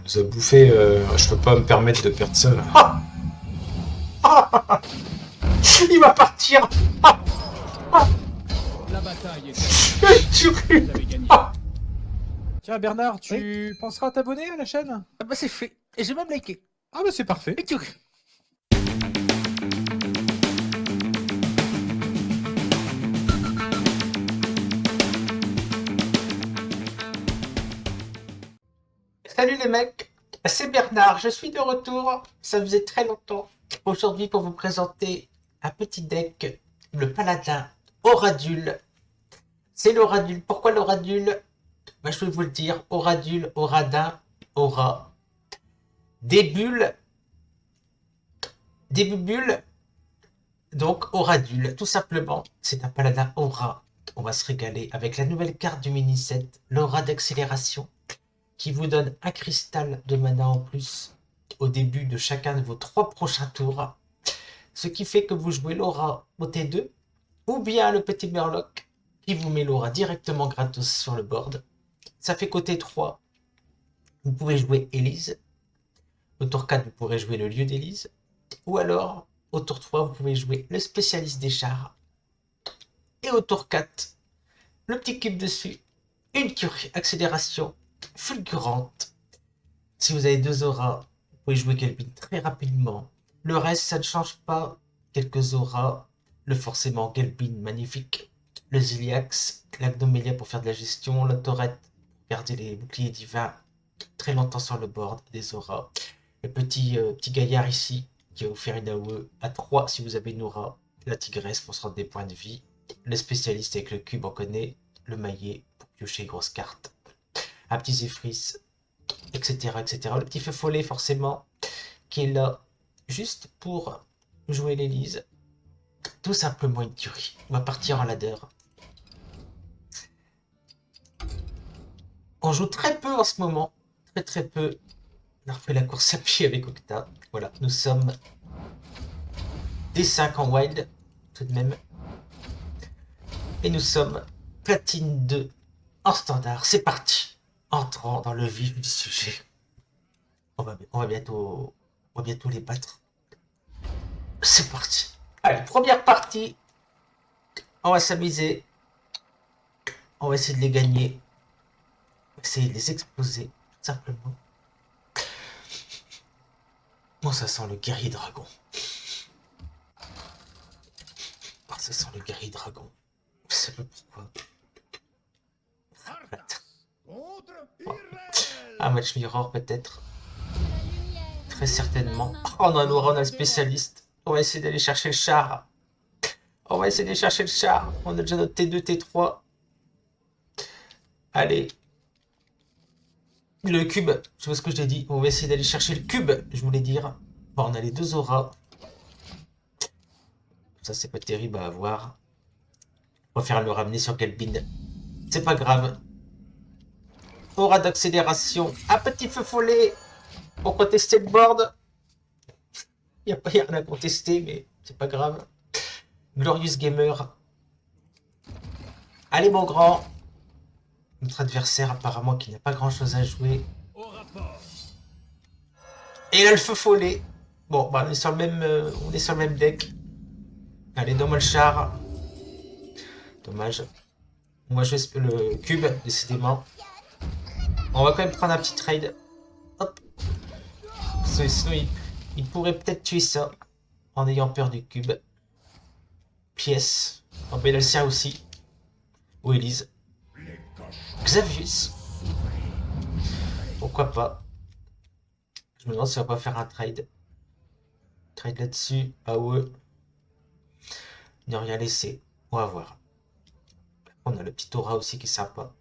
nous a bouffé. Je peux pas me permettre de perdre ça. Là. Il va partir. La bataille est vous avez gagné. Tiens Bernard, tu penseras à t'abonner à la chaîne? Ah bah c'est fait. Et j'ai même liké. Ah bah c'est parfait. Et tu... Salut les mecs, c'est Bernard, je suis de retour, ça faisait très longtemps. Aujourd'hui pour vous présenter un petit deck, le Paladin Oradul. C'est l'Oradul, pourquoi l'Oradul? Bah, je vais vous le dire, Oradul, Oradin, Aura. Des bulles, donc Oradul, tout simplement, c'est un Paladin Aura. On va se régaler avec la nouvelle carte du mini-set, l'Aura d'accélération, qui vous donne un cristal de mana en plus au début de chacun de vos 3 prochains tours. Ce qui fait que vous jouez l'aura au T2 ou bien le petit Murloc qui vous met l'aura directement gratos sur le board. Ça fait qu'au T3, vous pouvez jouer Elise. Au tour 4, vous pourrez jouer le lieu d'Elise. Ou alors, au tour 3, vous pouvez jouer le spécialiste des chars. Et au tour 4, le petit cube dessus, une curie accélération fulgurante. Si vous avez 2 auras, vous pouvez jouer Gelbin très rapidement. Le reste, ça ne change pas. Quelques auras, le forcément Gelbin magnifique, le Ziliax, l'Agnomélia pour faire de la gestion, la Torette pour garder les boucliers divins très longtemps sur le board, des auras. Le petit gaillard ici qui va vous faire une AOE à 3 si vous avez une aura. La tigresse pour se rendre des points de vie. Le spécialiste avec le cube, on connaît. Le maillet pour piocher grosse carte. Un petit Zephrys, etc., etc. Le petit feu follet, forcément, qui est là juste pour jouer l'Élise. Tout simplement une tuerie. On va partir en ladder. On joue très peu en ce moment. Très peu. On a refait la course à pied avec Octa. Voilà, nous sommes D5 en wild, tout de même. Et nous sommes platine 2 en standard. C'est parti. Entrant dans le vif du sujet. On va bientôt les battre. C'est parti. Allez, première partie. On va s'amuser. On va essayer de les gagner. On va essayer de les exploser, tout simplement. Bon, ça sent le guerrier dragon. Oh, ça sent le guerrier dragon. Je sais pas pourquoi. Un match mirror peut-être. Très certainement. Oh, on a le spécialiste. On va essayer d'aller chercher le char. On va essayer d'aller chercher le char. On a déjà notre T2, T3. Allez. Le cube. Je sais pas ce que je t'ai dit. On va essayer d'aller chercher le cube, je voulais dire. Bon, on a les 2 auras. Ça, c'est pas terrible à avoir. On va faire le ramener sur Gelbin. C'est pas grave. Aura d'accélération. Un petit feu follet pour contester le board. Il n'y a pas rien à contester, mais c'est pas grave. Glorious Gamer. Allez, mon grand. Notre adversaire, apparemment, qui n'a pas grand chose à jouer. Et là, le feu follet. Bon, bah, on est sur le même deck. Allez, donne-moi le char. Dommage. Moi, je vais le cube, décidément. On va quand même prendre un petit trade. Hop. Sinon, il pourrait peut-être tuer ça. En ayant peur du cube. Pièce. En Belalcia aussi. Ou Elise. Xavius. Pourquoi pas. Je me demande si on va pas faire un trade. Trade là-dessus. Ah ouais. Ne rien laisser. On va voir. On a le petit aura aussi qui est sympa.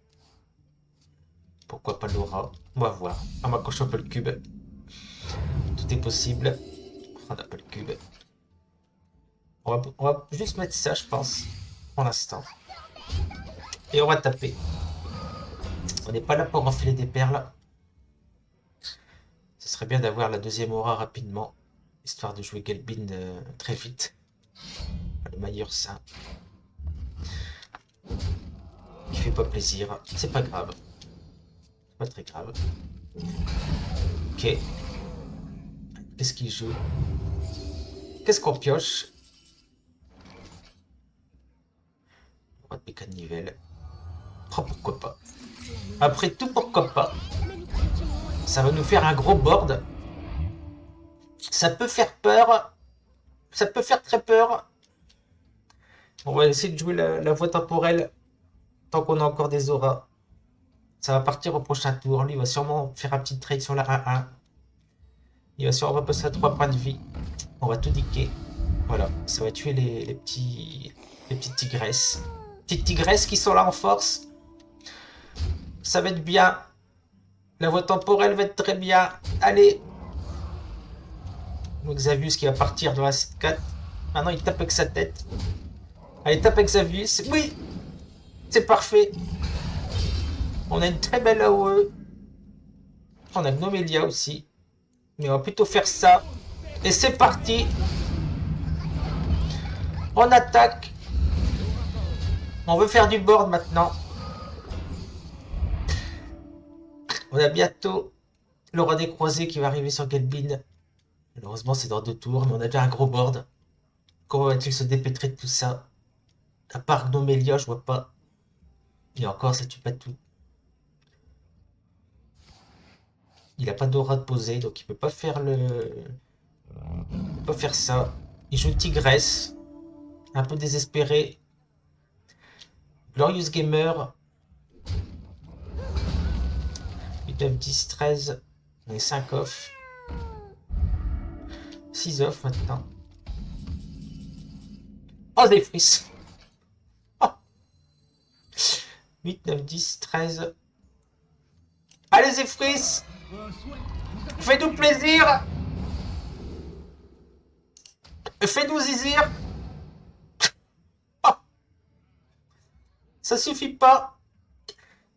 Pourquoi pas l'aura? On va voir. À moins qu'on chope le cube. Tout est possible. On n'a pas le cube. On va juste mettre ça, je pense. Pour l'instant. Et on va taper. On n'est pas là pour enfiler des perles. Ce serait bien d'avoir la deuxième aura rapidement. Histoire de jouer Gelbin très vite. Le meilleur saint. Qui fait pas plaisir. C'est pas grave. C'est pas très grave. Ok. Qu'est-ce qu'il joue? Qu'est-ce qu'on pioche? Roi de Bécanivelle. Oh, pourquoi pas. Après tout, pourquoi pas. Ça va nous faire un gros board. Ça peut faire peur. Ça peut faire très peur. On va essayer de jouer la voie temporelle tant qu'on a encore des auras. Ça va partir au prochain tour. Lui, il va sûrement faire un petit trade sur la 1-1. Il va sûrement passer à 3 points de vie. On va tout niquer. Voilà, ça va tuer les petites tigresses. Petites tigresses qui sont là en force. Ça va être bien. La voie temporelle va être très bien. Allez. Xavius qui va partir dans la 7-4. Maintenant, il tape avec sa tête. Allez, tape avec Xavius. Oui. C'est parfait. On a une très belle AOE. On a Gnomelia aussi. Mais on va plutôt faire ça. Et c'est parti. On attaque. On veut faire du board maintenant. On a bientôt le roi des croisés qui va arriver sur Gelbin. Malheureusement, c'est dans 2 tours, mais on a déjà un gros board. Comment va-t-il se dépêtrer de tout ça? À part Gnomelia, je vois pas. Et encore, ça tue pas tout. Il a pas d'aura de poser, donc il peut pas faire le... Il peut pas faire ça. Il joue Tigresse. Un peu désespéré. Glorious Gamer. 8, 9, 10, 13. On est 5 off. 6 off maintenant. Oh, des frisses. Oh. 8, 9, 10, 13. Allez, Zéphris! Fais-nous plaisir! Fais-nous zizir! Oh. Ça suffit pas!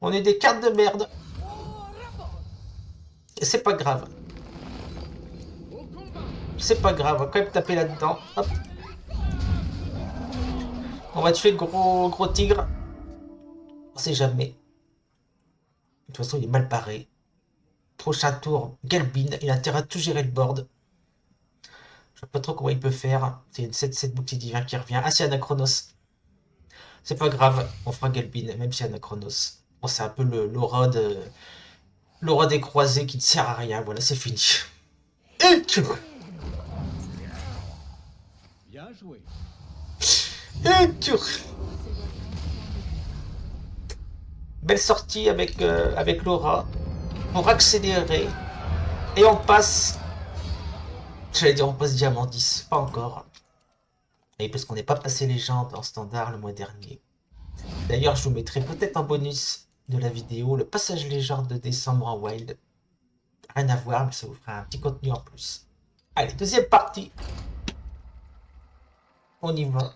On est des cartes de merde. Et c'est pas grave. C'est pas grave, on va quand même taper là-dedans. Hop. On va tuer le gros tigre. On sait jamais. De toute façon, il est mal barré. Prochain tour, Gelbin. Il a intérêt à tout gérer le board. Je vois pas trop comment il peut faire. C'est une 7-7 bouclier divin qui revient. Ah, c'est Anachronos. C'est pas grave, on fera Gelbin, même si Anachronos. Bon, c'est un peu l'aura des croisés qui ne sert à rien. Voilà, c'est fini. Et tu... Bien joué. Et tu... Belle sortie avec l'aura. Pour accélérer. Et on passe... J'allais dire on passe diamant 10. Pas encore. Et parce qu'on n'est pas passé légende en standard le mois dernier. D'ailleurs, je vous mettrai peut-être en bonus de la vidéo le passage légende de décembre en wild. Rien à voir, mais ça vous fera un petit contenu en plus. Allez, deuxième partie. On y va.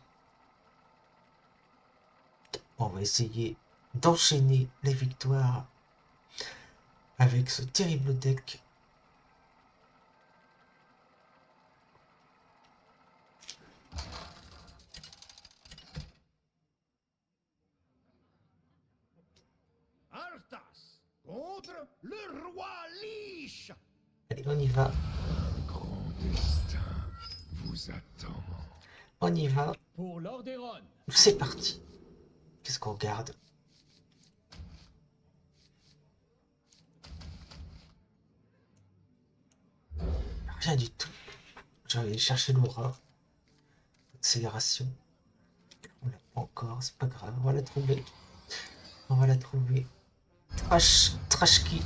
On va essayer d'enchaîner les victoires avec ce terrible deck. Arthas contre le roi Lich. Allez, on y va. Grand destin vous attend. On y va. Pour Lordaeron. C'est parti. Qu'est-ce qu'on garde? Rien du tout. Je vais aller chercher l'aura. Accélération. On l'a pas encore, c'est pas grave. On va la trouver. On va la trouver. Trashki.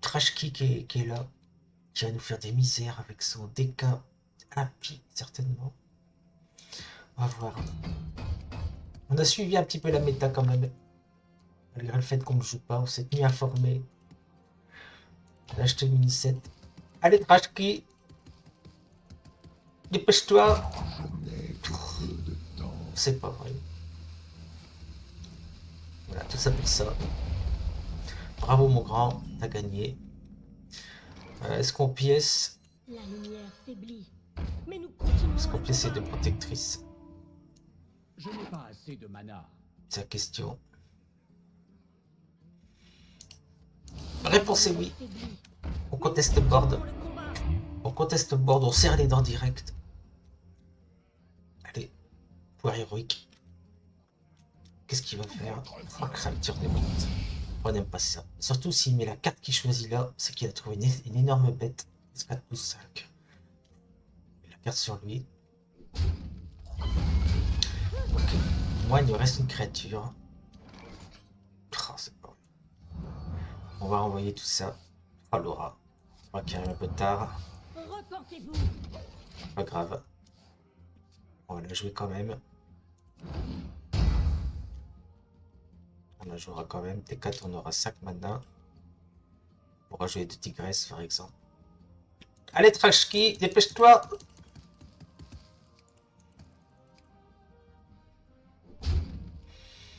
Trashki qui est là. Qui va nous faire des misères avec son DK impie, certainement. On va voir. On a suivi un petit peu la méta quand même. Malgré le fait qu'on ne joue pas, on s'est tenu informé. On a acheté une mini set. Allez, Trashki! Dépêche-toi! C'est pas vrai. Voilà, tout ça pour ça. Bravo mon grand, t'as gagné. Est-ce qu'on pièce? La lumière faiblit, mais nous continuons. Est-ce qu'on pièce ces 2 protectrices? Je n'ai pas assez de mana. C'est la question. réponse est oui. On conteste board. On conteste board, on serre les dents direct. Allez, pouvoir héroïque. Qu'est-ce qu'il va faire? Oh, créature des montes. On n'aime pas ça. Surtout s'il met la carte qu'il choisit là, c'est qu'il a trouvé une énorme bête. 4 pouces 5. La carte sur lui. Ok. Moi, il me reste une créature. Oh, c'est pas vrai. On va renvoyer tout ça. Oh, Laura. On va qu'il arrive un peu tard. Reportez-vous. Pas grave. On va la jouer quand même. On la jouera quand même. T4, on aura 5 mana. On pourra jouer de tigresse par exemple. Allez, Trashki, dépêche-toi!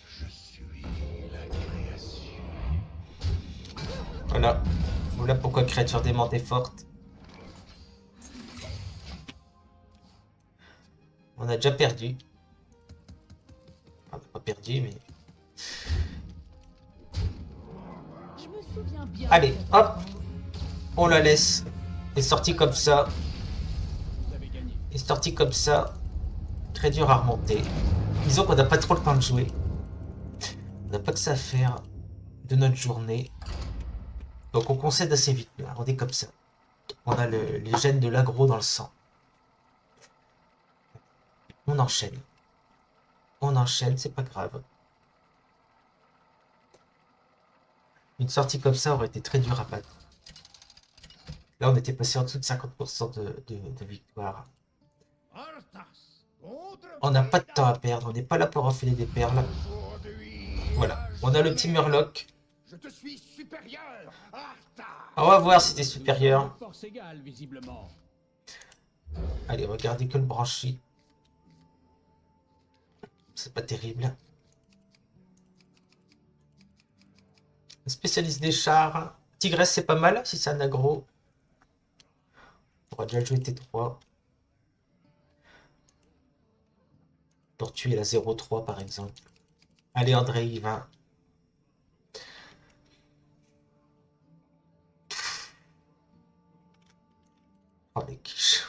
Je suis la création. Voilà. Voilà pourquoi créature démente est forte. On a déjà perdu. On n'a pas perdu, mais... Je me souviens bien. Allez, hop! On la laisse. Elle est sortie comme ça. Elle est sortie comme ça. Très dur à remonter. Disons qu'on n'a pas trop le temps de jouer. On n'a pas que ça à faire de notre journée. Donc on concède assez vite. Là. On est comme ça. On a les gènes de l'aggro dans le sang. On enchaîne. On enchaîne, c'est pas grave. Une sortie comme ça aurait été très dure à battre. Là, on était passé en dessous de 50% de victoire. Arthas contre On n'a pas de temps à perdre. On n'est pas là pour enfiler des perles. aujourd'hui. Voilà. On a le petit Murloc. Je te suis supérieur, Arthas. On va voir si t'es supérieur. Force égale, visiblement. Allez, regardez que le branchi. C'est pas terrible. Spécialiste des chars. Tigresse, c'est pas mal si c'est un aggro. On pourra déjà jouer T3. Pour tuer la 0-3 par exemple. Allez, André, il va. Oh, les quiches.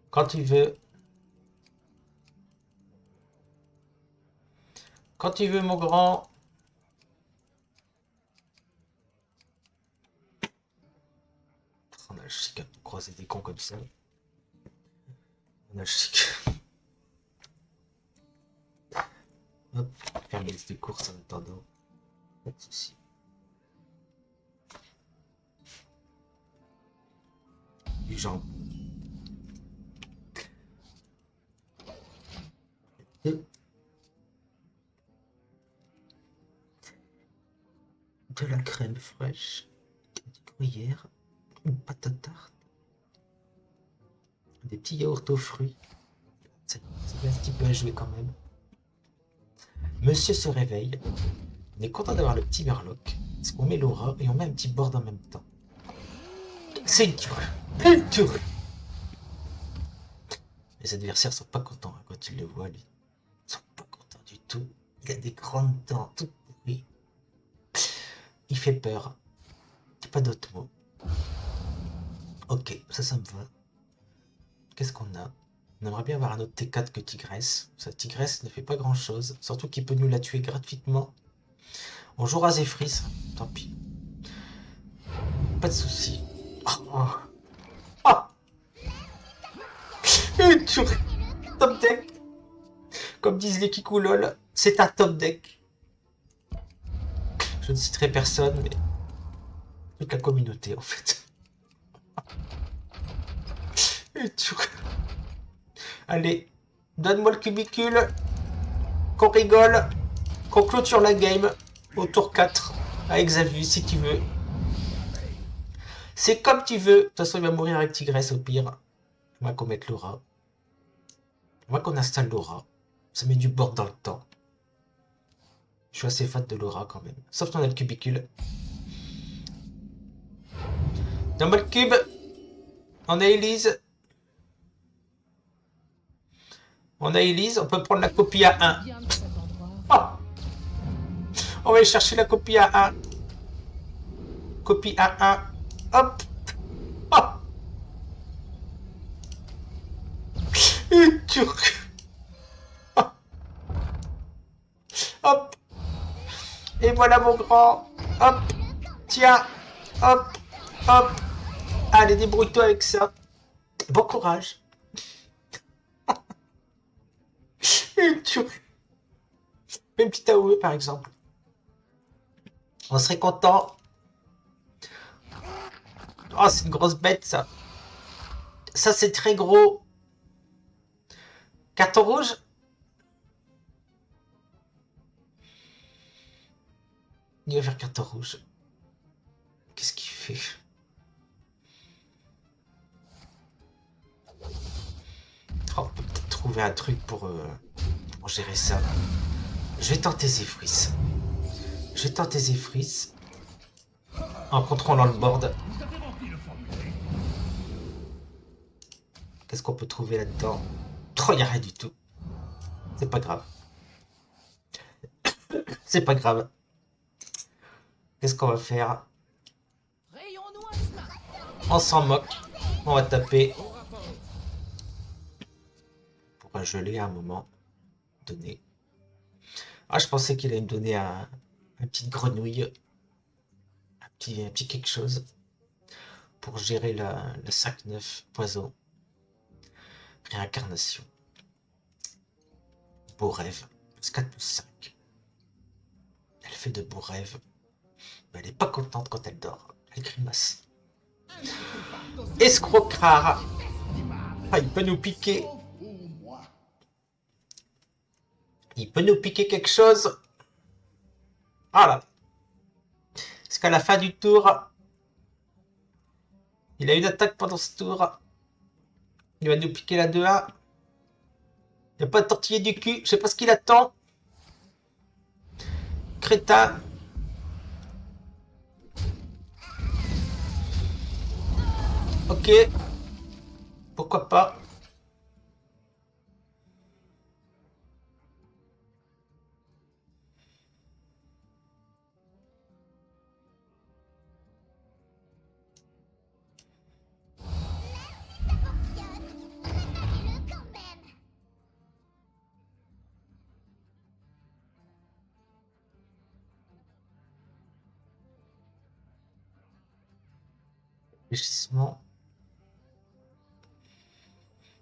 Quand tu veux. Quand tu veux, mon grand. On a le chic à croiser des cons comme ça. On a le chic. Hop, faire une liste de courses en attendant. Pas de soucis. Du jambon. De la crème fraîche, du gruyère, une pâte à tarte, des petits yaourts aux fruits. C'est un petit peu à jouer quand même. Monsieur se réveille. On est content d'avoir le petit Murloc. On met Laura et on met un petit board en même temps. C'est une tuerie. Une tuerie. Les adversaires sont pas contents hein, quand ils le voient, lui. Ils sont pas contents du tout. Il a des grandes dents toutes pourries. Il fait peur. Il n'y a pas d'autre mot. Ok, ça me va. Qu'est-ce qu'on a? On aimerait bien avoir un autre T4 que Tigresse. Sa Tigresse ne fait pas grand chose. Surtout qu'il peut nous la tuer gratuitement. On jouera Zephyrs. Tant pis. Pas de soucis. Oh. Oh. Une tuerie. Top deck. Comme disent les Kikoulol, c'est un top deck. Je ne citerai personne, mais toute la communauté en fait. Une tuerie. Allez, donne-moi le cubicule, qu'on rigole, qu'on clôture la game au tour 4 avec Xavier si tu veux. C'est comme tu veux. De toute façon, il va mourir avec Tigresse au pire. On va qu'on mette Laura. On va qu'on installe Laura. Ça met du board dans le temps. Je suis assez fan de Laura quand même. Sauf qu'on a le cubicule. Donne-moi le cube. On a Elise. On a Elise, on peut prendre la copie à 1. Bien de cet endroit. On va aller chercher la copie A1. Copie A1. Hop. Hop. Et turc. Hop. Et voilà mon grand. Hop. Tiens. Hop. Hop. Allez, débrouille-toi avec ça. Bon courage. Et turc. Même petit AOE par exemple. On serait content. Oh, c'est une grosse bête ça. Ça c'est très gros. Carton rouge. Il va faire carton rouge. Qu'est-ce qu'il fait? Oh, on peut peut-être trouver un truc pour gérer ça. Je vais tenter Zephrys. Je vais tenter Zephrys. En contrôlant le board. Qu'est-ce qu'on peut trouver là-dedans? Oh, il n'y a rien du tout. C'est pas grave. C'est pas grave. Qu'est-ce qu'on va faire? On s'en moque. On va taper. Pour un gelé à un moment donné. Ah, je pensais qu'il allait me donner un petite grenouille. Un petit quelque chose. Pour gérer la 5-9 poison. Réincarnation. Beau rêve. Plus 4 plus 5. Elle fait de beaux rêves. Mais elle est pas contente quand elle dort. Elle grimace. Escrocrare. Ah, il peut nous piquer. Il peut nous piquer quelque chose. Ah là. Est-ce qu'à la fin du tour, il a une attaque pendant ce tour? Il va nous piquer la 2-1. Il n'a pas de tortiller du cul. Je sais pas ce qu'il attend. Crétin. Ok. Pourquoi pas. Réfléchissement.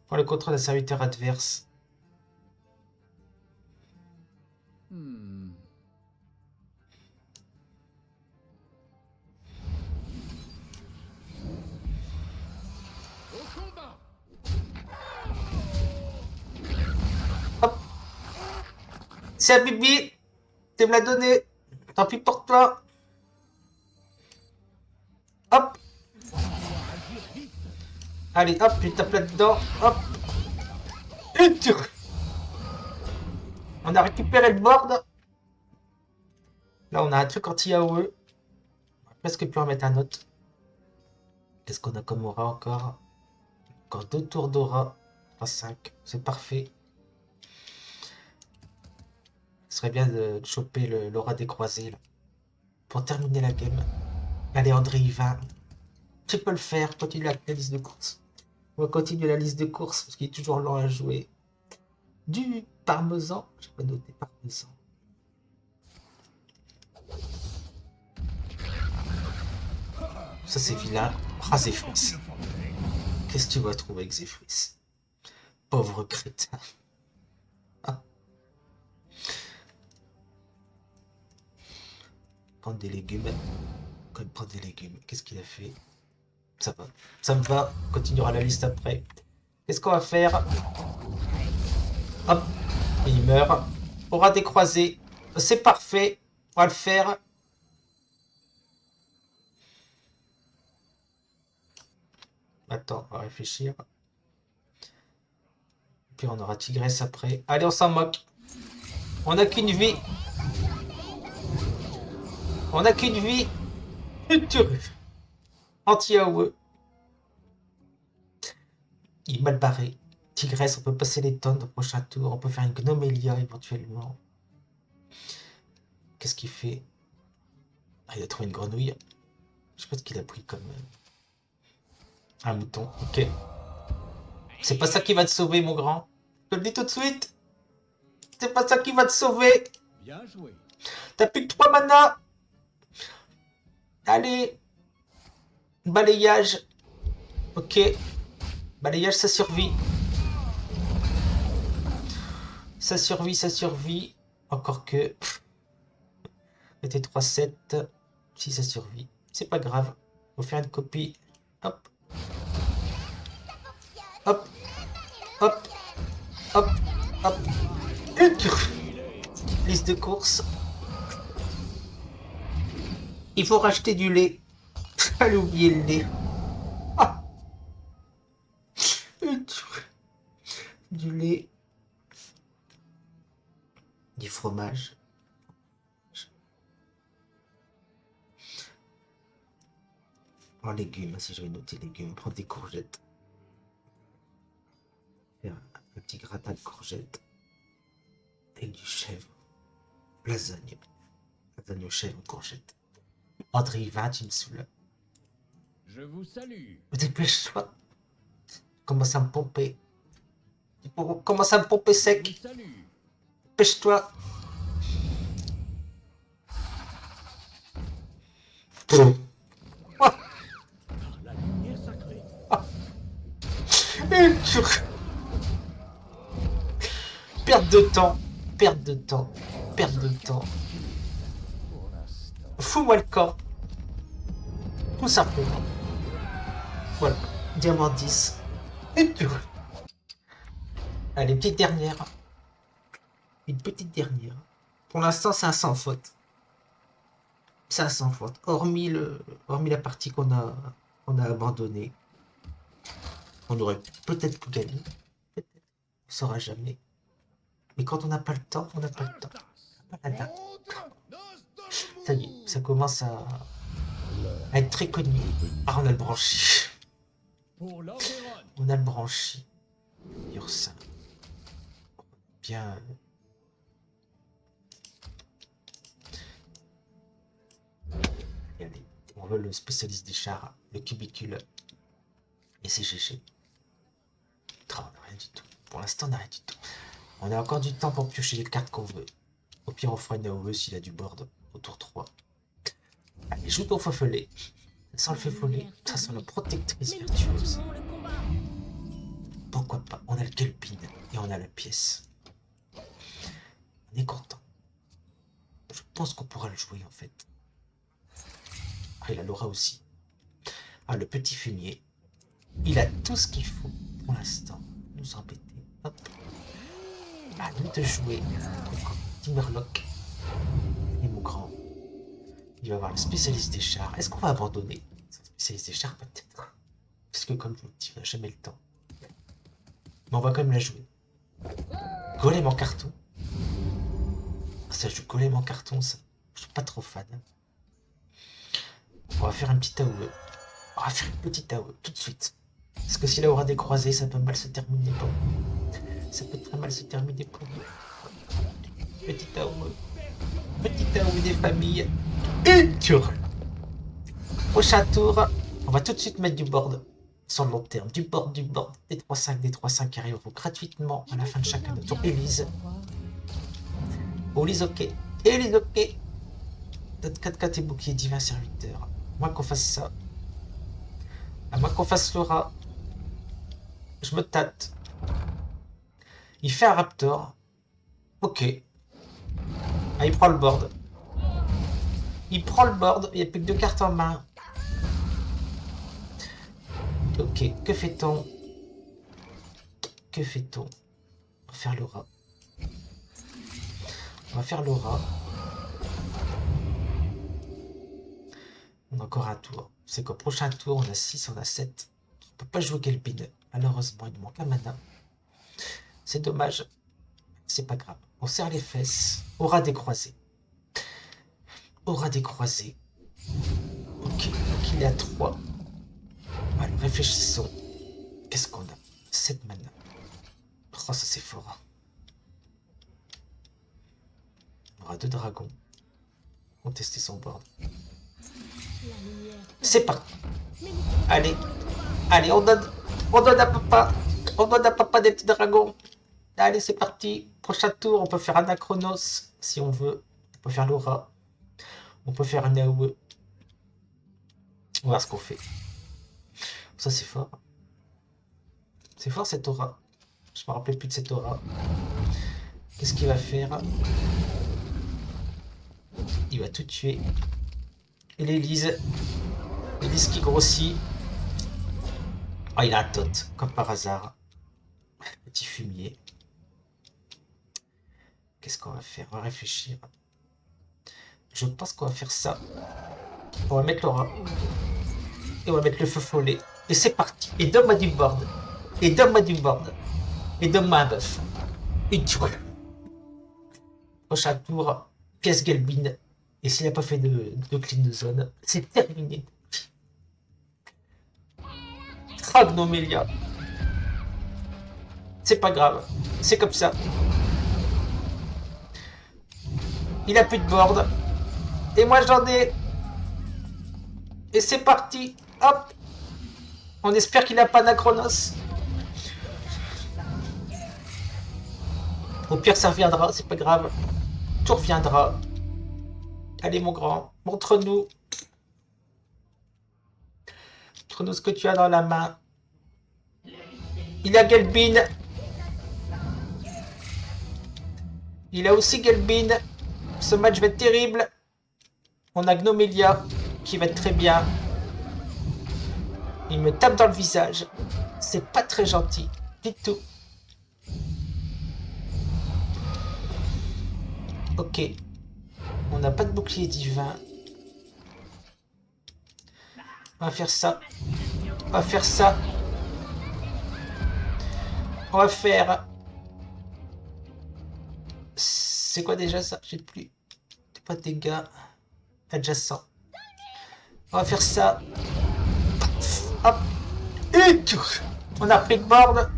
Pour le contrôle d'un serviteur adverse. Hop. C'est un bibi. Tu me l'as donné. Tant pis pour toi. Hop. Allez, hop, je tape là-dedans. Hop. Et tu... On a récupéré le board. Là, on a un truc anti-AOE. On va presque plus en mettre un autre. Qu'est-ce qu'on a comme aura encore? Encore 2 tours d'aura. 3-5. C'est parfait. Ce serait bien de choper l'aura décroisée là. Pour terminer la game. Allez, André, il va. Tu peux le faire. Continue la liste de course. On va continuer la liste de courses parce qu'il est toujours lent à jouer. Du parmesan. Je vais pas noter parmesan. Ça c'est vilain. Ah, Zephrys. Qu'est-ce que tu vas trouver avec Zephrys? Pauvre crétin. Ah. Prendre des légumes. Quand il prend des légumes, qu'est-ce qu'il a fait? Ça va. Ça me va. On continuera la liste après. Qu'est-ce qu'on va faire? Hop. Et il meurt. Aura décroisé. C'est parfait. On va le faire. Attends, on va réfléchir. Puis on aura Tigresse après. Allez, on s'en moque. On n'a qu'une vie. On n'a qu'une vie. Anti-AOE. Il est mal barré. Tigresse, on peut passer les tonnes au prochain tour. On peut faire une Gnomelia éventuellement. Qu'est-ce qu'il fait? Ah, il a trouvé une grenouille. Je sais pas ce qu'il a pris comme... un mouton, ok. C'est pas ça qui va te sauver, mon grand. Je te le dis tout de suite. C'est pas ça qui va te sauver. Bien joué. T'as plus que 3 mana. Allez. Balayage. Ok. Balayage, ça survit. Ça survit, ça survit. Encore que... C'était 3-7. Si ça survit. C'est pas grave. Faut faire une copie. Hop. Hop. Hop. Hop. Hop. Liste de courses. Il faut racheter du lait. Allez oublier le lait. Ah. Du lait. Du fromage. En légumes, si je vais noter légumes, prendre des courgettes. Faire un petit gratin de courgettes. Avec du chèvre. Lasagne. Lasagne aux chèvres, courgettes. André, va, tu me saoules. Je vous salue. Dépêche-toi. Commence à me pomper. Commence à me pomper Je sec. vous salue. Dépêche-toi. La lumière sacrée. Perte de temps. Perte de temps. Perte de temps. Pour l'instant. Fous-moi le camp. Tout simplement. Voilà. Diamant 10. Allez, petite dernière. Une petite dernière. Pour l'instant, c'est un sans faute. C'est un sans faute. Hormis la partie qu'on a abandonnée. On aurait peut-être pu gagner. Peut-être. On ne saura jamais. Mais quand on n'a pas le temps, on n'a pas le temps. Ah là là. Ça y est, ça commence à être très connu. Ah, on a le branchi. Pour l'Orberon. On a le branchi. Ursa. Bien. Allez, on veut le spécialiste des chars, le cubicule. Et c'est GG. Oh, on n'a rien du tout. Pour l'instant, on n'a rien du tout. On a encore du temps pour piocher les cartes qu'on veut. Au pire, on fera une AOE s'il a du board au tour 3. Allez, joue ton faufelé. Ça sent le faufelé. Ça sent la protectrice Mais nous virtueuse. continuons le combat. Pourquoi pas? On a le Kelpin et on a la pièce. On est content. Je pense qu'on pourra le jouer en fait. Ah, il a Laura aussi. Ah, le petit fumier. Il a tout ce qu'il faut pour l'instant. Nous embêter. Hop. À nous de jouer. Timberlock. Et mon grand. Il va avoir le spécialiste des chars. Est-ce qu'on va abandonner le spécialiste des chars? Peut-être. Parce que comme je vous le dis, on n'a jamais le temps. Mais on va quand même la jouer. Golem en carton. Ça joue golem en carton, ça. Je suis pas trop fan. On va faire un petit AOE. On va faire une petite AOE tout de suite. Parce que si la aura des croisés, ça peut mal se terminer pour nous. Ça peut très mal se terminer pour nous. Petite AOE. Petite AOE des familles. Et tour. Prochain tour, on va tout de suite mettre du board. Sur le long terme. Du board. Des 3-5 qui arriveront gratuitement à la fin de chacun de tour. Élise. Oh, Elise, ok. Elise, ok. Notre 4-4 et bouclier divin serviteur. À moins qu'on fasse ça. À moins qu'on fasse Laura. Je me tâte. Il fait un raptor. Ok. Ah, il prend le board. Il prend le board. Il n'y a plus que 2 cartes en main. Ok. Que fait-on? Que fait-on? On va faire Laura. On va faire Laura. On a encore un tour. C'est qu'au prochain tour, on a 6, on a 7. On peut pas jouer Kelpin. Malheureusement, il nous manque un mana. C'est dommage. C'est pas grave. On serre les fesses. Aura des croisés. Aura des croisés. Ok. Donc il est à 3. Alors, réfléchissons. Qu'est-ce qu'on a? 7 mana. Oh, ça c'est fort. On aura 2 dragons. On va tester son board. La lumière. C'est parti. Allez. Allez, on donne à papa. On donne à papa des petits dragons. Allez, c'est parti. Prochain tour, on peut faire Anachronos si on veut. On peut faire Laura. On peut faire un AOE. On va voir ce qu'on fait. Ça, c'est fort. C'est fort cette aura. Je me rappelais plus de cette aura. Qu'est-ce qu'il va faire? Il va tout tuer. Et l'Élise. L'Élise qui grossit. Ah, il a un tot, comme par hasard. Petit fumier. Qu'est-ce qu'on va faire? On va réfléchir. Je pense qu'on va faire ça. On va mettre Laura. Et on va mettre le feu follet. Et c'est parti. Et donne-moi du board. Et donne-moi du board. Et donne-moi un buff. Et tu vois. Prochain tour, pièce Galbin. Et s'il n'a pas fait de clean de zone, c'est terminé. Agnomelia. C'est pas grave. C'est comme ça. Il a plus de board. Et moi j'en ai. Et c'est parti. Hop. On espère qu'il n'a pas Anachronos. Au pire ça reviendra, c'est pas grave. Tout reviendra. Allez mon grand, montre-nous. Montre-nous ce que tu as dans la main. Il a Galbin. Il a aussi Galbin. Ce match va être terrible. On a Gnomelia qui va être très bien. Il me tape dans le visage. C'est pas très gentil du tout. Ok. On n'a pas de bouclier divin. On va faire ça. On va faire ça. On va faire... C'est quoi déjà ça? J'ai plus... Pas de dégâts adjacents. On va faire ça. Hop. Et tout. On a pris le board.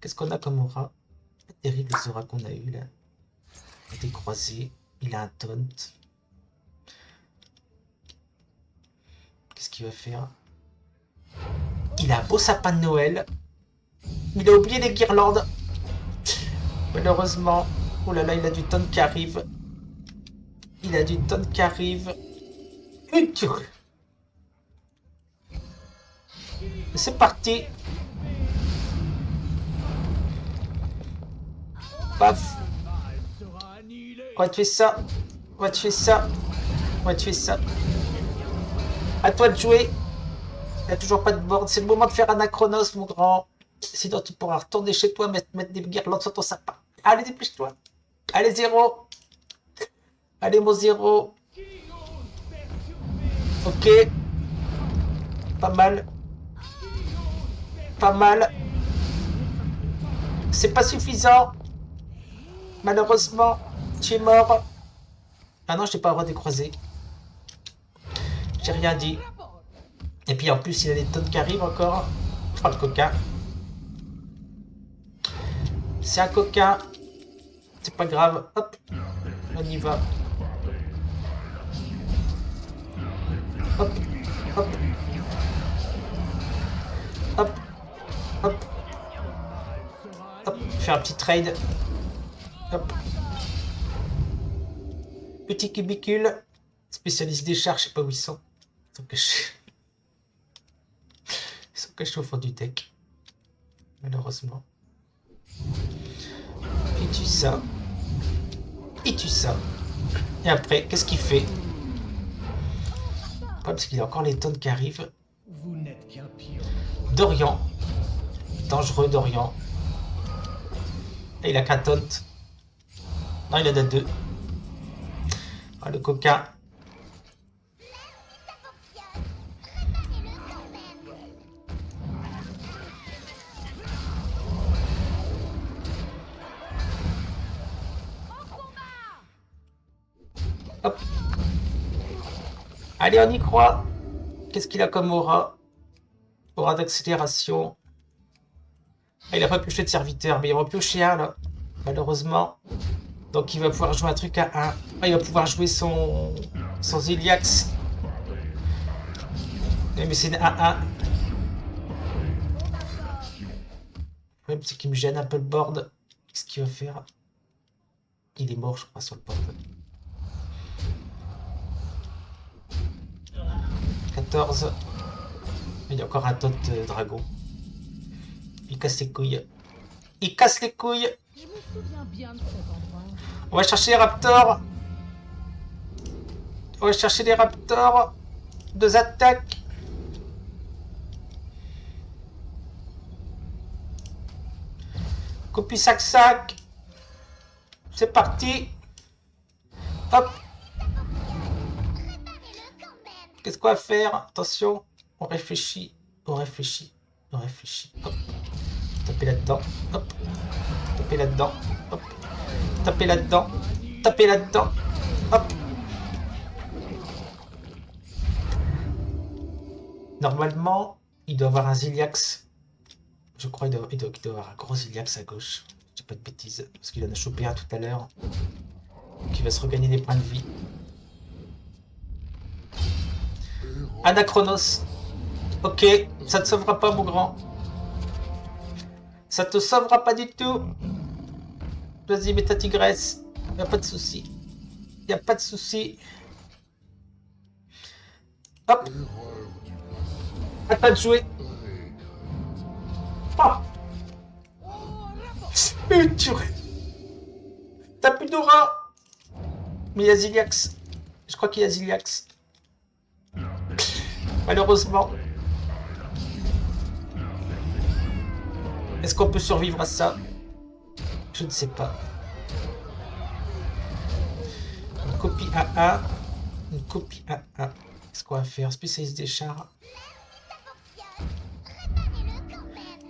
Qu'est-ce qu'on a comme aura? Pas terrible les auras qu'on a eu là. Des croisés. Il a un taunt. Qu'est-ce qu'il va faire? Il a un beau sapin de Noël. Il a oublié les guirlandes. Malheureusement. Oh là là, il a du taunt qui arrive. Il a du taunt qui arrive. C'est parti. Paf. On va te faire ça. On va te faire ça. On va te faire ça. À toi de jouer. Il n'y a toujours pas de board. C'est le moment de faire Anachronos, mon grand. Sinon, tu pourras retourner chez toi, mettre des guirlandes sur ton sapin. Allez, dépêche-toi. Allez, 0. Allez, mon 0. Ok. Pas mal. Pas mal. C'est pas suffisant. Malheureusement, tu es mort. Ah non, je n'ai pas le droit de croiser. J'ai rien dit. Et puis en plus, il y a des tonnes qui arrivent encore. Oh, le coquin. C'est un coquin. C'est pas grave. Hop. On y va. Hop. Hop. Hop. Hop. Hop. Faire un petit trade. Hop. Petit cubicule. Spécialiste des chars, je sais pas où ils sont. Ils sont cachés. Ils sont cachés au fond du deck. Malheureusement. Et tu ça. Et tu ça. Et après, qu'est-ce qu'il fait? Pas parce qu'il y a encore les tonnes qui arrivent. Vous n'êtes qu'un pion. Dorian. Dangereux Dorian. Et il a qu'un taunt. Non, il en a 2. Ah, le coquin. Hop. Allez, on y croit. Qu'est-ce qu'il a comme aura? Aura d'accélération. Ah, il a pas pioché de serviteur, mais il va en piocher un là. Malheureusement. Donc il va pouvoir jouer un truc à 1. Ah, il va pouvoir jouer son Ziliax. Mais c'est une 1-1. Le problème, c'est qu'il me gêne un peu le board. Qu'est-ce qu'il va faire? Il est mort, je crois, sur le board. 14. Il y a encore un tot dragon. Il casse les couilles. Il casse les couilles. Je me souviens bien de cet endroit. On va chercher les raptors. On va chercher les raptors. 2 attaques. Copie sac-sac. C'est parti. Hop. Qu'est-ce qu'on va faire? Attention. On réfléchit. On réfléchit. On réfléchit. Hop. Tapez là-dedans. Hop. Tapez là-dedans. Hop. Tapez là-dedans. Tapez là-dedans. Hop. Normalement, il doit avoir un Ziliax. Je crois qu'il doit avoir un gros Ziliax à gauche. Je dis pas de bêtises. Parce qu'il en a chopé un tout à l'heure. Donc il va se regagner des points de vie. Anachronos. Ok, ça te sauvera pas, mon grand. Ça te sauvera pas du tout. Vas-y, mets ta tigresse. Y'a pas de souci. Y'a pas de souci. Hop. À toi de jouer. Oh. T'as plus d'aura. Mais il y a Ziliax. Je crois qu'il y a Ziliax. Malheureusement. Est-ce qu'on peut survivre à ça? Je ne sais pas. Une copie A1. Une copie A1. Qu'est-ce qu'on va faire? Spécialiste des chars.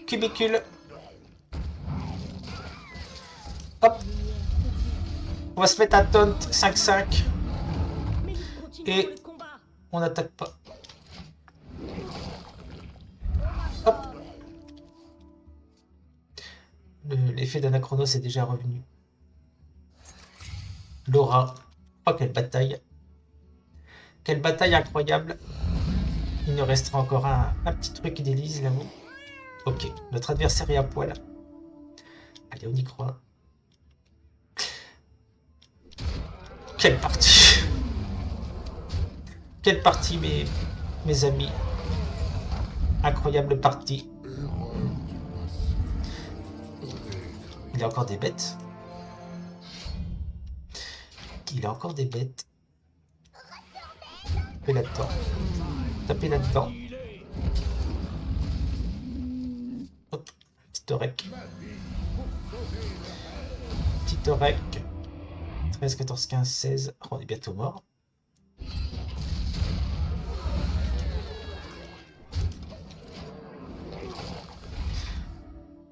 Cubicule. Hop. On va se mettre à taunt 5-5. Et on n'attaque pas. Hop. L'effet d'Anachronos est déjà revenu. Laura. Oh, quelle bataille. Quelle bataille incroyable. Il nous restera encore un petit truc d'Élise là-haut. Ok, notre adversaire est à poil. Allez, on y croit. Quelle partie. Quelle partie, mes amis. Incroyable partie. Il y a encore des bêtes. Il a encore des bêtes. Tapez là-dedans. Tapez là-dedans. Hop. Petite rec. Petite rec. 13, 14, 15, 16. Oh, on est bientôt mort.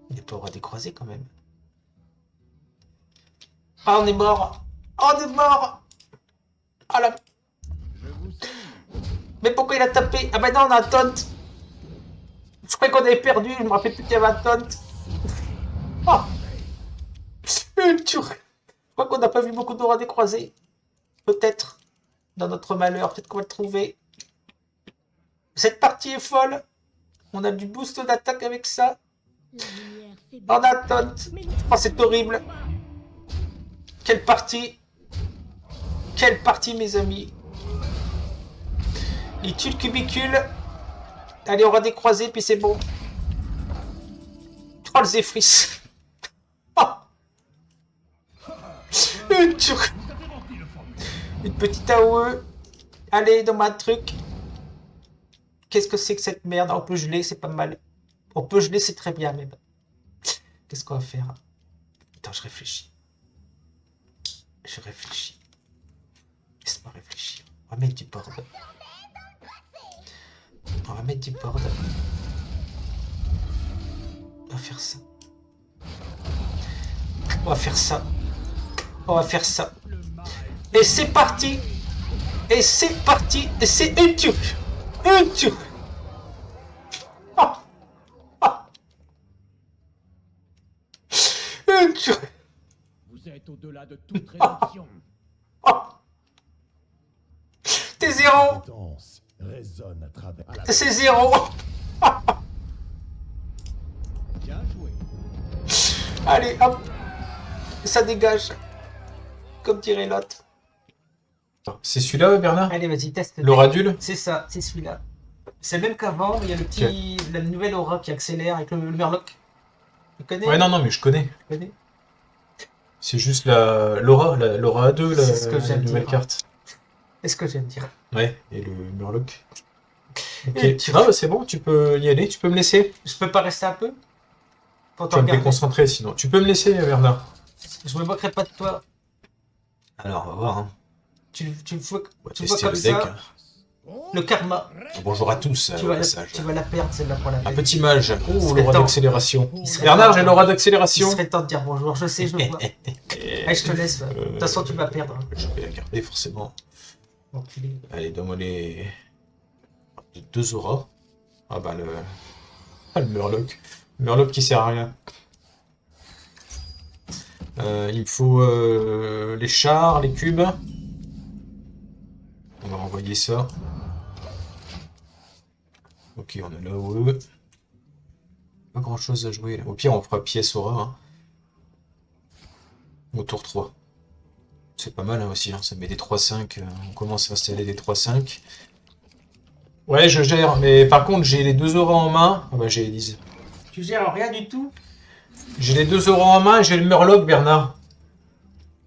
Il n'est pas au roi des croisés quand même. Ah, on est mort. Oh, on est mort. Ah là. Mais pourquoi il a tapé? Ah bah non, on a un taunt. Je croyais qu'on avait perdu, je me rappelle plus qu'il y avait un taunt. Oh. Je crois qu'on n'a pas vu beaucoup d'aura des croisés. Peut-être. Dans notre malheur, peut-être qu'on va le trouver. Cette partie est folle. On a du boost d'attaque avec ça. On a taunt. Oh, c'est horrible. Quelle partie. Quelle partie, mes amis. Il tue le cubicule. Allez, on va décroiser, puis c'est bon. Oh, le Zéphris. Oh. Une petite AOE. Allez, dans ma truc. Qu'est-ce que c'est que cette merde? On peut geler, c'est pas mal. On peut geler, c'est très bien, même. Qu'est-ce qu'on va faire? Attends, je réfléchis. Je réfléchis. Laisse-moi réfléchir. On va mettre du board. On va mettre du board. On va faire ça. On va faire ça. On va faire ça. Et c'est parti. Et c'est parti. Et c'est une tue. Une tue. Oh. Oh. Une tue. Vous êtes au-delà de toute rédemption. T'es zéro. Compétence résonne à travers. C'est zéro. Bien joué. Allez, hop. Ça dégage. Comme dirait l'autre. C'est celui-là, Bernard? Allez, vas-y, teste. L'Oradule? C'est ça, c'est celui-là. C'est le même qu'avant, mais il y a le petit, la nouvelle aura qui accélère avec le Murloc. Tu connais? Ouais, non, mais je connais. Tu connais? C'est juste l'aura A2, C'est ce que la j'aime nouvelle dire. carte. C'est ce que j'aime dire. Ouais, et le Murloc. Ok, Et tu- ah, bah, c'est bon, tu peux y aller, tu peux me laisser. Je peux pas rester un peu? Pour Tu vas me regarder. déconcentrer sinon. Tu peux me laisser, Bernard? Je me moquerai pas de toi. Alors, on va voir. Hein. Tu vois, On va tu vois tester comme le deck. ça, le karma. Bonjour à tous. Tu au vas, passage. tu vas la perdre celle-là pour la Un peine. petit mage. Il Oh, serait l'aura temps. d'accélération. Il serait Bernard, temps. j'ai l'aura Il d'accélération. serait temps de dire bonjour. Je sais, je le vois. Allez, je te laisse. De toute façon, tu vas perdre. Je vais la garder forcément. Enculé. Allez, donne-moi les 2 auras. Ah bah le Murloc. Murloc qui sert à rien. Il me faut les chars, les cubes. On va renvoyer ça. Ok, on a là-haut. Pas grand chose à jouer là. Au pire, on fera pièce aura. Hein. Au tour 3. C'est pas mal hein, aussi, hein. Ça met des 3-5. On commence à installer des 3-5. Ouais, je gère, mais par contre, j'ai les 2 auras en main. Ah bah, j'ai Elise. Tu gères rien du tout? J'ai les 2 auras en main et j'ai le Murloc, Bernard.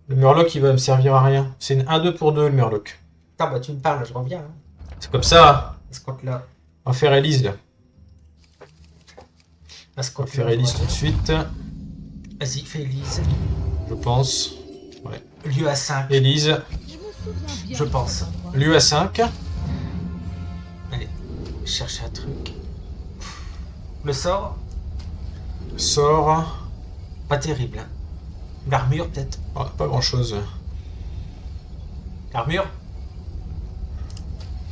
Le Murloc, il va me servir à rien. C'est une 1-2 pour 2, le Murloc. Attends, bah tu me parles, je reviens. Hein, C'est comme ça. à ce compte-là. On va faire Elise, là. À ce On va compte-là. faire je Elise tout reviens. de suite, Vas-y, fais Elise. je pense. Lieu à 5. Elise, Je me souviens bien Je de pense. cet endroit. lieu à 5. Allez, chercher un truc. Le sort, Sort. pas terrible. Hein. L'armure, peut-être. Ah, pas grand-chose. L'armure?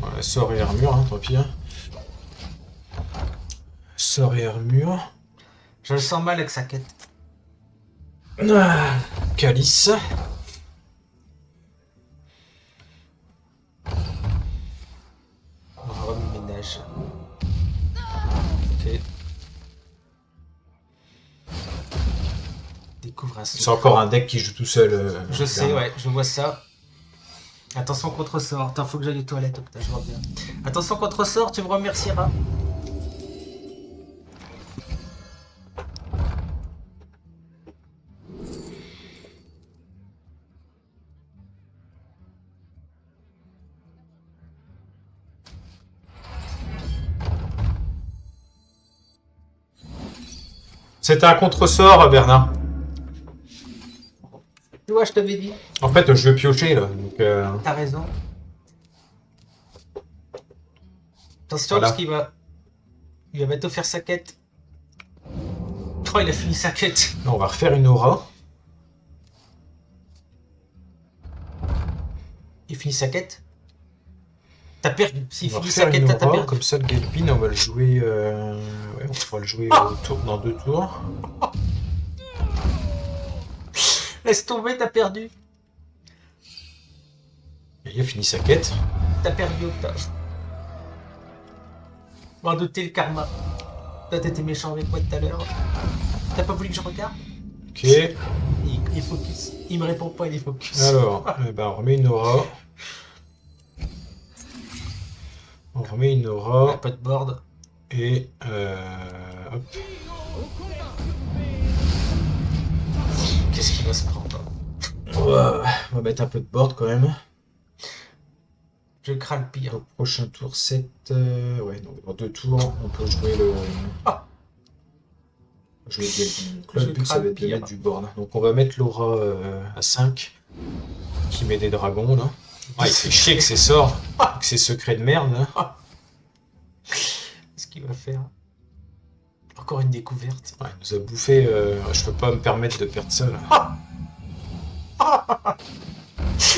Ouais, sort et armure, hein, tant pis. Hein. Sort et armure. Je le sens mal avec sa quête. Ah, Calice. Remue-ménage. Ok. Découvre un C'est sort. encore un deck qui joue tout seul. Je sais, Bernard. ouais, je vois ça. Attention contre sort. Attends, faut que j'aille aux toilettes, Octa, je reviens. Attention contre sort, tu me remercieras. C'était un contre-sort, Bernard. Tu vois, je t'avais dit. En fait, je vais piocher, là. Donc, T'as raison. Attention, Voilà. parce qu'il va... Il va bientôt faire sa quête. Oh, il a fini sa quête. là, on va refaire une aura. Il finit sa quête. T'as perdu. S'il On va finit refaire sa quête, une t'as aura. perdu. Comme ça, le Galpin, on va le jouer... Ouais, on pourra le jouer dans 2 tours. Laisse tomber, t'as perdu. Et il a fini sa quête. T'as perdu, Octave. M'en douter le karma. Toi, t'étais méchant avec moi tout à l'heure. T'as pas voulu que je regarde? Ok. Il focus. Il me répond pas, il est focus. Alors, eh ben, on remet une aura. On remet une aura. Pas de board. Et... hop. Qu'est-ce qu'il va se prendre? On va mettre un peu de board quand même. Je crains le pire. Donc, prochain tour 7. Ouais, donc dans 2 tours, on peut jouer le. Jouer le Galpin. Donc là, Je le but, ça crains va être de pire. mettre du board. Donc, on va mettre l'aura à 5. Qui met des dragons là. Ah, il fait chier avec ses sorts. Avec ses secrets de merde là. Qu'est-ce qu'il va faire? Encore une découverte. Ouais, il nous a bouffé. Je peux pas me permettre de perdre ça là.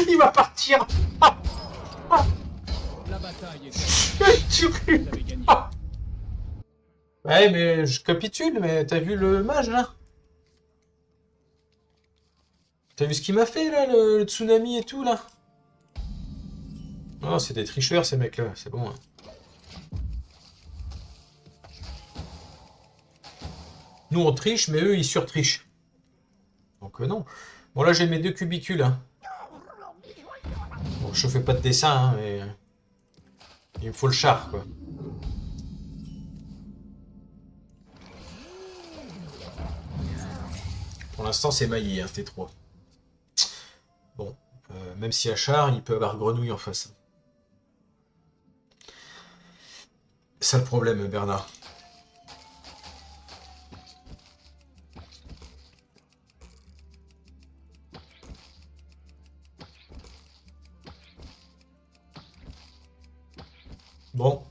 Il va partir. La bataille est Tu vous avez gagné. Ouais, mais je capitule, mais t'as vu le mage là? T'as vu ce qu'il m'a fait là, le tsunami et tout là? Oh, c'est des tricheurs ces mecs là, c'est bon. Hein. Nous on triche, mais eux ils surtrichent. Donc non. Bon là j'ai mes 2 cubicules. Hein. Bon, je fais pas de dessin, hein, mais il me faut le char quoi. Pour l'instant c'est maillé, hein, T3. Bon, même si à char, il peut avoir grenouille en face. C'est ça le problème, Bernard. Bon.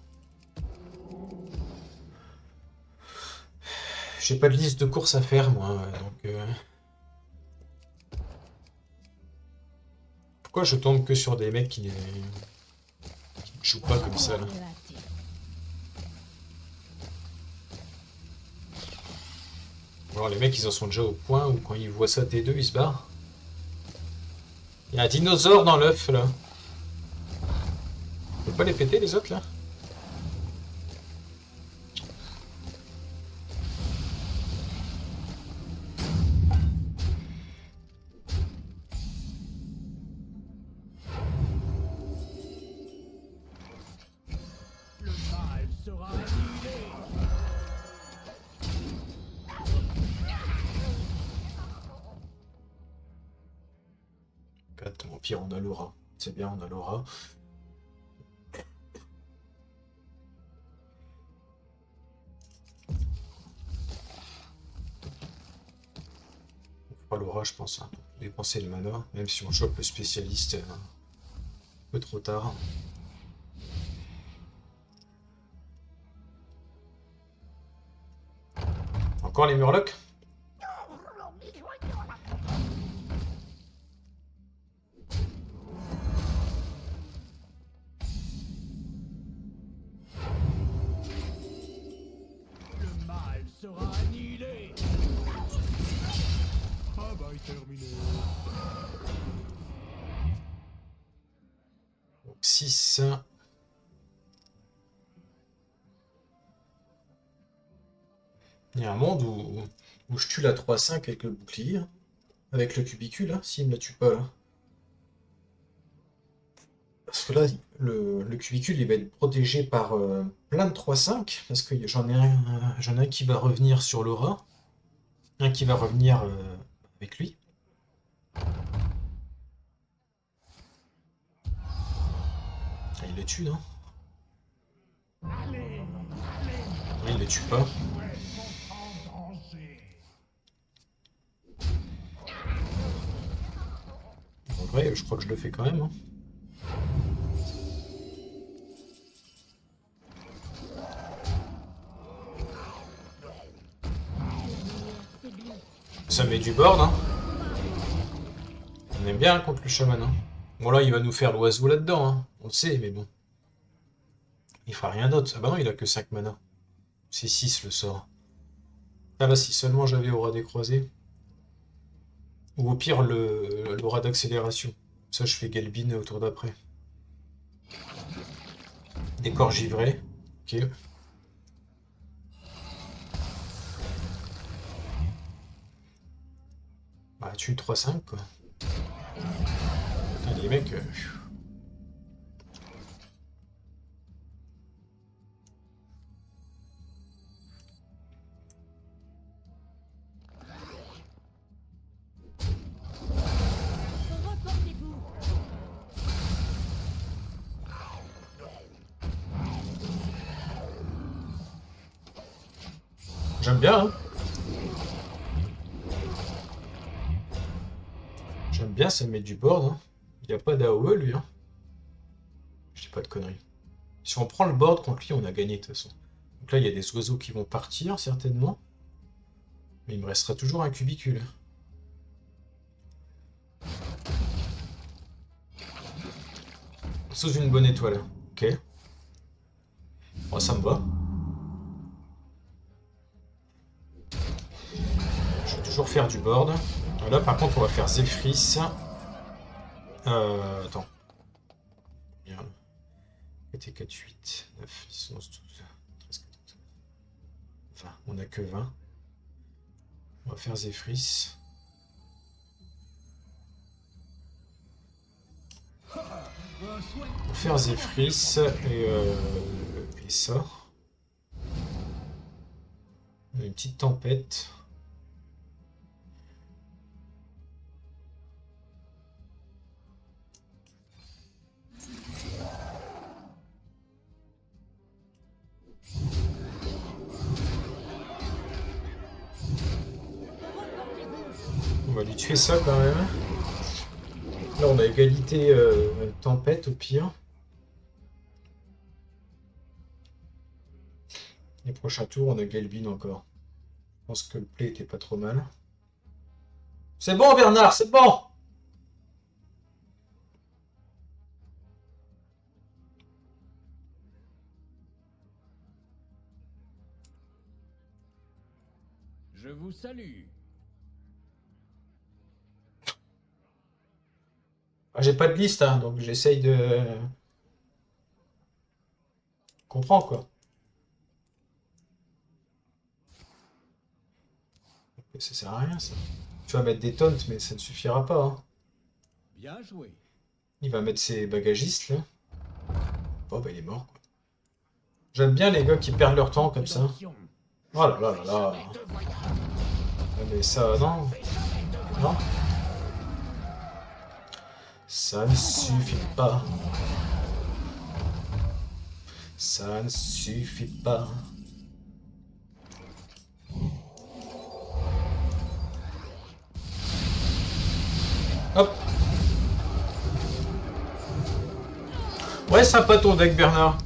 J'ai pas de liste de courses à faire, moi, donc... Pourquoi je tombe que sur des mecs qui ne jouent pas comme ça, là? Alors les mecs, ils en sont déjà au point où quand ils voient ça T2, ils se barrent. Il y a un dinosaure dans l'œuf, là. On peut pas les péter, les autres, là? Le mal sera annihilé. Au pire, on a l'aura. C'est bien, on a l'aura. On fera l'aura, je pense. Hein. Dépenser le mana, même si on chope le spécialiste un peu trop tard. Encore les murlocs? Le mal sera annihilé. Travail terminé. Donc 6. Il y a un monde où je tue la 3-5 avec le bouclier. Avec le cubicule, hein, s'il me la tue pas là. Parce que là, le cubicule, il va être protégé par plein de 3-5. Parce que j'en ai un qui va revenir sur l'aura. Un qui va revenir avec lui. Ah, il le tue, non? Allez, Oui, il le tue pas. en danger. En vrai, je crois que je le fais quand même. Hein. Ça met du board, hein. On aime bien hein, contre le chaman. Hein. Bon là, il va nous faire l'oiseau là-dedans, hein. On le sait, mais bon. Il fera rien d'autre. Ah bah non, il a que 5 mana. C'est 6 le sort. Ah là, si seulement j'avais aura des croisés. Ou au pire, l'aura d'accélération. Ça, je fais Galbin au tour d'après. Décor givré. Ok. Bah, tue 3-5 quoi. Putain, les mecs. Reportez-vous. J'aime bien, hein. J'aime bien, ça met du board. Hein. Il n'y a pas d'AOE, lui. Hein. Je dis pas de conneries. Si on prend le board contre lui, on a gagné de toute façon. Donc là, il y a des oiseaux qui vont partir, certainement. Mais il me restera toujours un cubicule. Sous une bonne étoile. Ok. Bon, ça me va. Je vais toujours faire du board. Là, par contre, on va faire Zephyris. Attends. Bien. 4 et 4, 8, 9, 10, 11, 12, 13, 14, 20. On n'a que 20. On va faire Zephyris. On va faire Zephyris et ça. On a une petite tempête. On va lui tuer ça quand même. Là on a égalité tempête au pire. Les prochains tours on a Galvin encore. Je pense que le play était pas trop mal. C'est bon Bernard, c'est bon! Je vous salue. Ah, j'ai pas de liste, hein, donc j'essaye de comprendre quoi. Ça sert à rien ça. Tu vas mettre des taunts, mais ça ne suffira pas. Hein. Bien joué. Il va mettre ses bagagistes là. Oh bah il est mort quoi. J'aime bien les gars qui perdent leur temps comme ça. Oh là là là là. Ah, mais ça, non. Non. Ça ne suffit pas. Ça ne suffit pas. Hop. Ouais, sympa ton deck, Bernard.